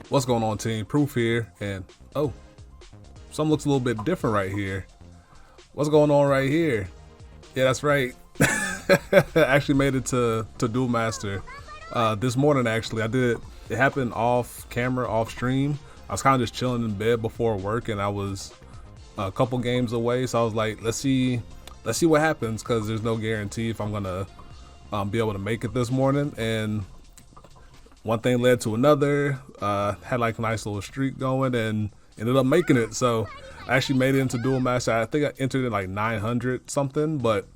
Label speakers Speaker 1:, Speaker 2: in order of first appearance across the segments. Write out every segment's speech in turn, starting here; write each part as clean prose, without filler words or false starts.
Speaker 1: What's going on, team? Proof here, and oh, something looks a little bit different right here. What's going on right here? Yeah, that's right. I actually made it to Duel Master this morning. Actually, I did. It happened off camera, off stream. I was kind of just chilling in bed before work, and I was a couple games away. So I was like, let's see what happens, because there's no guarantee if I'm gonna be able to make it this morning. And one thing led to another. Had like a nice little streak going and ended up making it. So I actually made it into Duel Master. I think I entered in like 900 something, but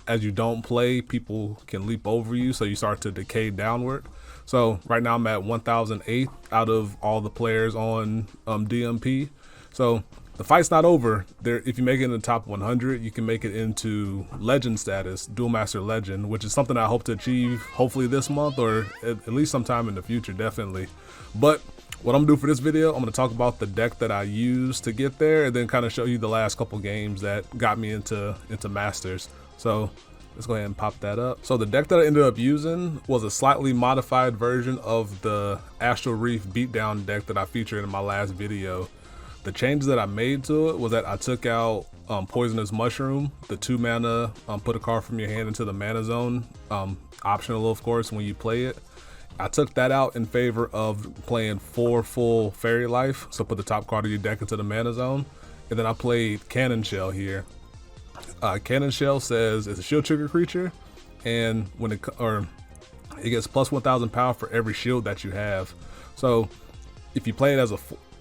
Speaker 1: as you don't play, people can leap over you, so you start to decay downward. So right now I'm at 1008 out of all the players on DMP. So the fight's not over. There, if you make it in the top 100, you can make it into legend status, Duel Master Legend, which is something I hope to achieve hopefully this month, or at least sometime in the future, definitely. But what I'm gonna do for this video, I'm gonna talk about the deck that I used to get there, and then kind of show you the last couple games that got me into Masters. So let's go ahead and pop that up. So the deck that I ended up using was a slightly modified version of the Reef beatdown deck that I featured in my last video. The changes that I made to it was that I took out Poisonous Mushroom, the 2 mana, put a card from your hand into the mana zone, optional of course when you play it. I took that out in favor of playing 4 full Fairy Life, so put the top card of your deck into the mana zone. And then I played Cannon Shell here. Cannon Shell says it's a shield trigger creature, and when it gets plus 1000 power for every shield that you have. So if you play it as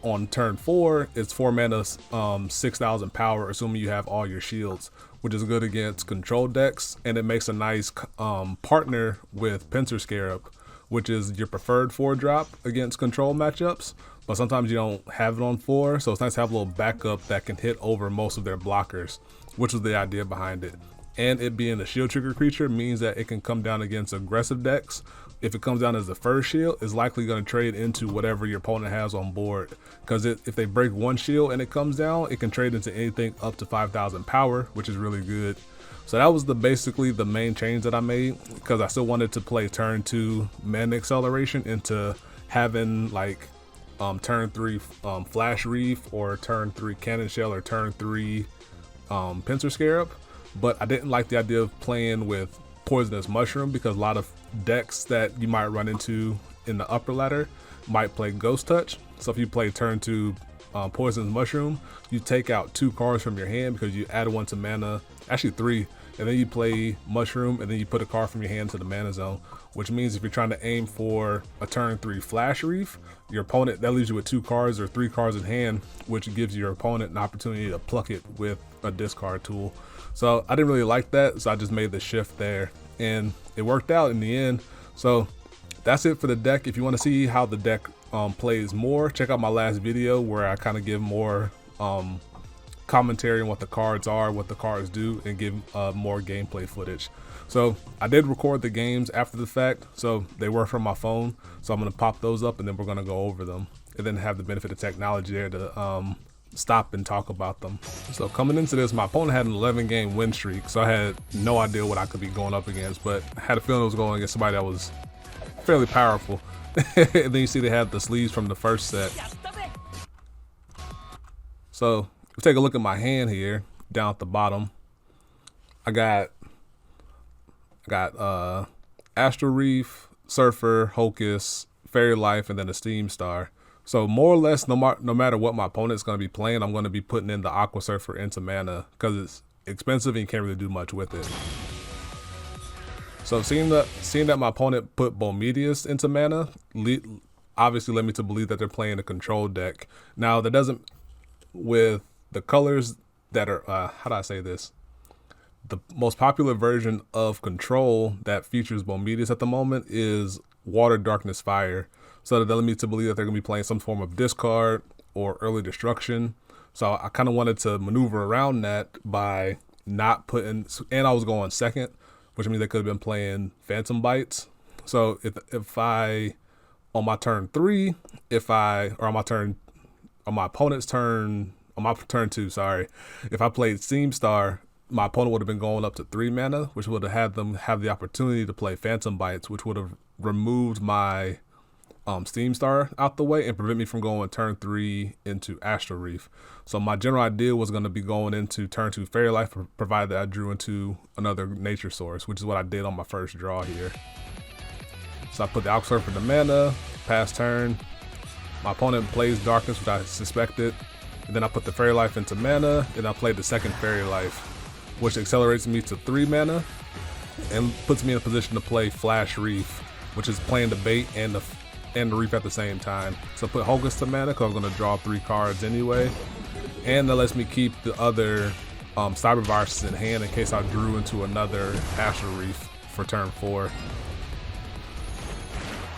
Speaker 1: on turn 4, it's 4 mana, 6000 power, assuming you have all your shields, which is good against control decks, and it makes a nice partner with Pincer Scarab, which is your preferred 4-drop against control matchups, but sometimes you don't have it on 4, so it's nice to have a little backup that can hit over most of their blockers, which was the idea behind it. And it being a shield trigger creature means that it can come down against aggressive decks. If it comes down as the first shield, it's likely going to trade into whatever your opponent has on board, because if they break one shield and it comes down, it can trade into anything up to 5000 power, which is really good. So that was basically the main change that I made, because I still wanted to play turn 2 mana acceleration into having like turn 3 Flash Reef, or turn 3 Cannon Shell, or turn 3 Pincer Scarab. But I didn't like the idea of playing with Poisonous Mushroom, because a lot of decks that you might run into in the upper ladder might play Ghost Touch. So if you play turn 2 Poisonous Mushroom, you take out 2 cards from your hand because you add 1 to mana, actually 3, and then you play Mushroom, and then you put a card from your hand to the mana zone, which means if you're trying to aim for a turn 3 Flash Reef, your opponent, that leaves you with 2 cards or 3 cards in hand, which gives your opponent an opportunity to pluck it with a discard tool. So I didn't really like that, so I just made the shift there, and it worked out in the end. So that's it for the deck. If you want to see how the deck plays more, check out my last video where I kind of give more commentary on what the cards are, what the cards do, and give more gameplay footage. So I did record the games after the fact, so they were from my phone, so I'm going to pop those up and then we're going to go over them, and then have the benefit of technology there to stop and talk about them. So coming into this, my opponent had an 11 game win streak, so I had no idea what I could be going up against, but I had a feeling it was going against somebody that was fairly powerful. And then you see they have the sleeves from the first set. So if we take a look at my hand here down at the bottom, I got Astral Reef, Surfer, Hocus, Fairy Life, and then a Steam Star. So more or less, no matter what my opponent's going to be playing, I'm going to be putting in the Aqua Surfer into mana, because it's expensive and you can't really do much with it. So seeing that my opponent put Bomedius into mana, obviously led me to believe that they're playing a control deck. Now that doesn't, with the colors that are, how do I say this? The most popular version of control that features Bomedius at the moment is Water, Darkness, Fire. So that led me to believe that they're going to be playing some form of discard or early destruction. So I kind of wanted to maneuver around that by not putting, and I was going second, which means they could have been playing Phantom Bites. So if I, on my turn 3, on my opponent's turn, on my turn 2, sorry, if I played Steam Star, my opponent would have been going up to 3 mana, which would have had them have the opportunity to play Phantom Bites, which would have removed my Steam Star out the way and prevent me from going turn 3 into Astral Reef. So my general idea was going to be going into turn 2 Fairy Life, provided that I drew into another nature source, which is what I did on my first draw here. So I put the Aqua Surfer to mana, pass turn. My opponent plays Darkness, which I suspected. And then I put the Fairy Life into mana, and I played the second Fairy Life, which accelerates me to 3 mana and puts me in a position to play Flash Reef, which is playing the bait and the Reef at the same time. So put Hocus to mana because I'm going to draw 3 cards anyway. And that lets me keep the other Cyber Viruses in hand in case I drew into another Astral Reef for turn 4.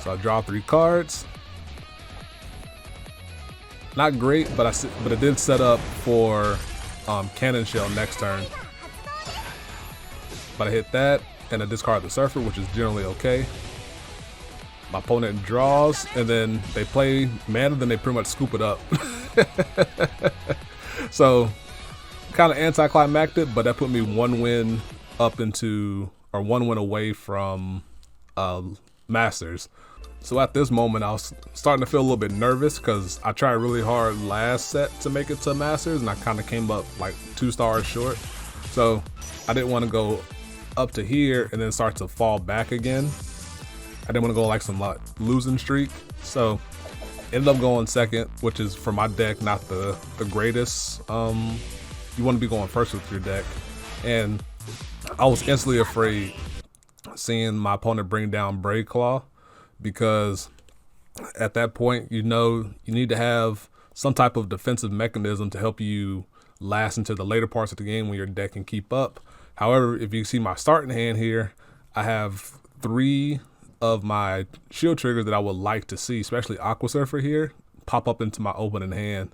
Speaker 1: So I draw 3 cards. Not great, but it did set up for Cannon Shell next turn. But I hit that and I discard the Surfer, which is generally okay. My opponent draws, and then they play mana, then they pretty much scoop it up. So, kind of anticlimactic, but that put me 1 win up into, or 1 win away from Masters. So at this moment, I was starting to feel a little bit nervous because I tried really hard last set to make it to Masters, and I kind of came up like 2 stars short. So I didn't want to go up to here and then start to fall back again. I didn't want to go like some losing streak, so ended up going second, which is for my deck not the greatest. You want to be going first with your deck, and I was instantly afraid seeing my opponent bring down Brave Claw, because at that point you need to have some type of defensive mechanism to help you last into the later parts of the game when your deck can keep up. However, if you see my starting hand here, I have 3 of my shield triggers that I would like to see, especially Aqua Surfer here, pop up into my opening hand.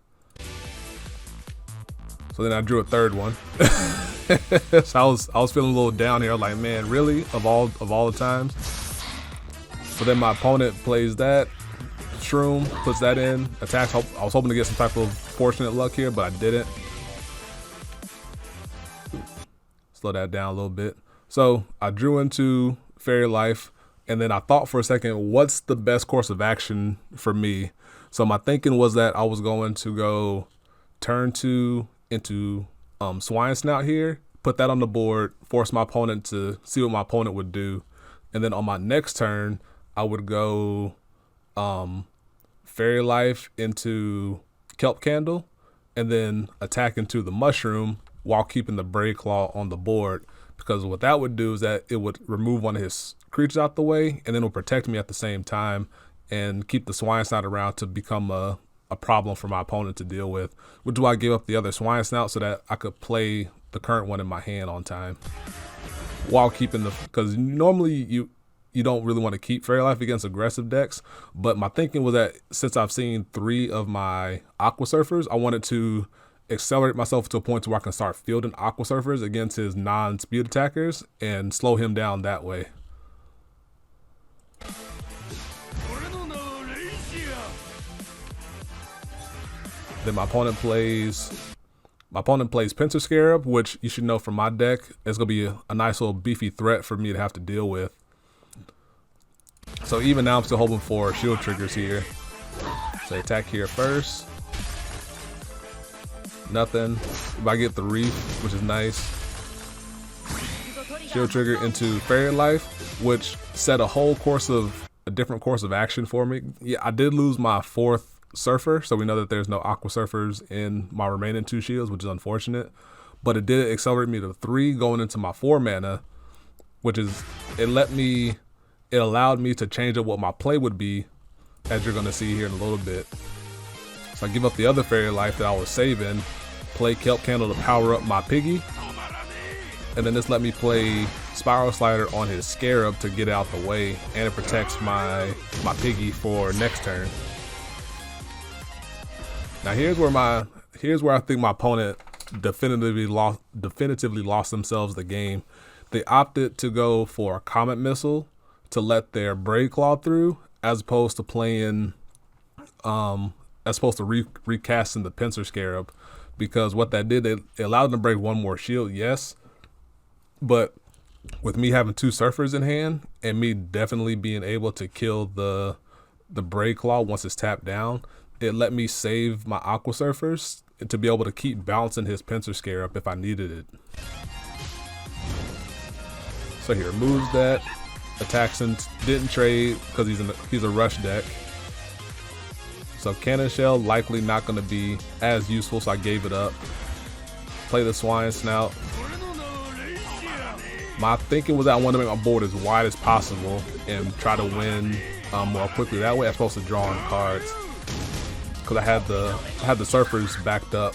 Speaker 1: So then I drew a 3rd one. So I was feeling a little down here. I was like, man, really? Of all the times? But then my opponent plays that, Shroom, puts that in, attacks. I was hoping to get some type of fortunate luck here, but I didn't. Slow that down a little bit. So I drew into Fairy Life, and then I thought for a second, what's the best course of action for me? So my thinking was that I was going to go turn 2 into Swine Snout here, put that on the board, force my opponent to see what my opponent would do. And then on my next turn, I would go Fairy Life into Kelp Candle, and then attack into the Mushroom while keeping the Brave Claw on the board. Because what that would do is that it would remove one of his creatures out the way, and then it'll protect me at the same time and keep the Swine Snout around to become a problem for my opponent to deal with, which is why I gave up the other Swine Snout so that I could play the current one in my hand on time while keeping because normally you don't really want to keep Fairy Life against aggressive decks, but my thinking was that since I've seen 3 of my Aqua Surfers, I wanted to accelerate myself to a point where I can start fielding Aqua Surfers against his non-speed attackers and slow him down that way. Then my opponent plays Pincer Scarab, which you should know from my deck is gonna be a nice little beefy threat for me to have to deal with. So even now I'm still hoping for shield triggers here. So attack here first. Nothing. If I get the Reef, which is nice. Shield trigger into Fairy Life, which set a different course of action for me. Yeah, I did lose my 4th Surfer, so we know that there's no Aqua Surfers in my remaining 2 shields, which is unfortunate. But it did accelerate me to 3 going into my 4 mana, which is, it allowed me to change up what my play would be, as you're gonna see here in a little bit. So I give up the other Fairy Life that I was saving, play Kelp Candle to power up my Piggy, and then this let me play Spiral Slider on his Scarab to get out the way, and it protects my Piggy for next turn. Now here's where I think my opponent definitively lost themselves the game. They opted to go for a Comet Missile to let their Brave Claw through, as opposed to playing, recasting the Pincer Scarab, because what that did, it allowed them to break 1 more shield, yes, but with me having 2 Surfers in hand and me definitely being able to kill the the Braid Claw once it's tapped down, it let me save my Aqua Surfers to be able to keep bouncing his Pincer Scare up if I needed it. So he removes that. Attacks him, didn't trade because he's a rush deck. So Cannon Shell likely not going to be as useful, so I gave it up. Play the Swine Snout. My thinking was that I wanted to make my board as wide as possible and try to win more quickly. That way I'm supposed to draw on cards because I had the surfers backed up.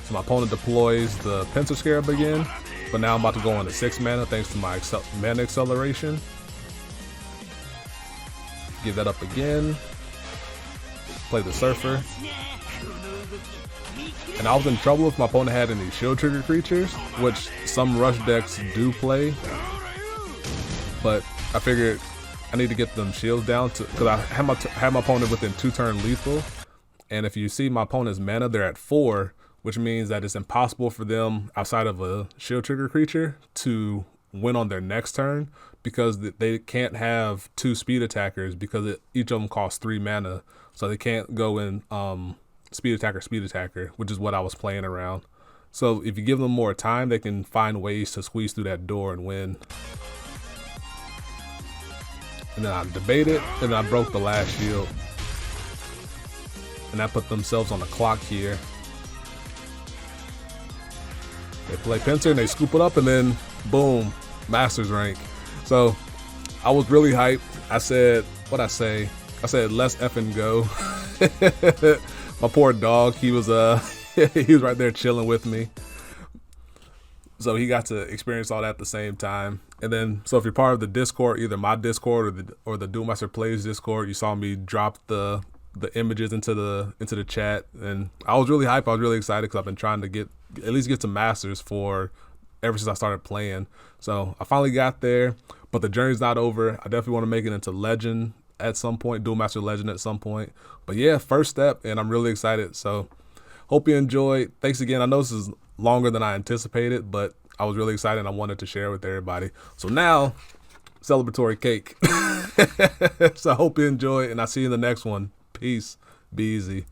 Speaker 1: So my opponent deploys the Pincer Scarab again, but now I'm about to go on to 6 mana thanks to my mana acceleration. Give that up again. Play the Surfer. And I was in trouble if my opponent had any shield trigger creatures, which some rush decks do play. But I figured I need to get them shields down because I had my opponent within 2-turn lethal. And if you see my opponent's mana, they're at 4, which means that it's impossible for them outside of a shield trigger creature to win on their next turn because they can't have 2 speed attackers because each of them costs 3 mana. So they can't go in speed attacker, which is what I was playing around. So if you give them more time, they can find ways to squeeze through that door and win. And then I debated, and then I broke the last shield. And that put themselves on the clock here. They play Pincer and they scoop it up, and then boom, Masters rank. So I was really hyped. I said, what'd I say? I said, let's effing go. My poor dog, he was he was right there chilling with me. So he got to experience all that at the same time. And then, so if you're part of the Discord, either my Discord or the Duel Master Plays Discord, you saw me drop the images into the chat, and I was really hyped. I was really excited because I've been trying to at least get to Masters ever since I started playing. So I finally got there, but the journey's not over. I definitely want to make it into Legend at some point, Duel Master Legend at some point. But yeah, first step, and I'm really excited. So hope you enjoyed. Thanks again. I know this is longer than I anticipated, but I was really excited and I wanted to share with everybody. So now, celebratory cake. So I hope you enjoy, and I'll see you in the next one. Peace. Be easy.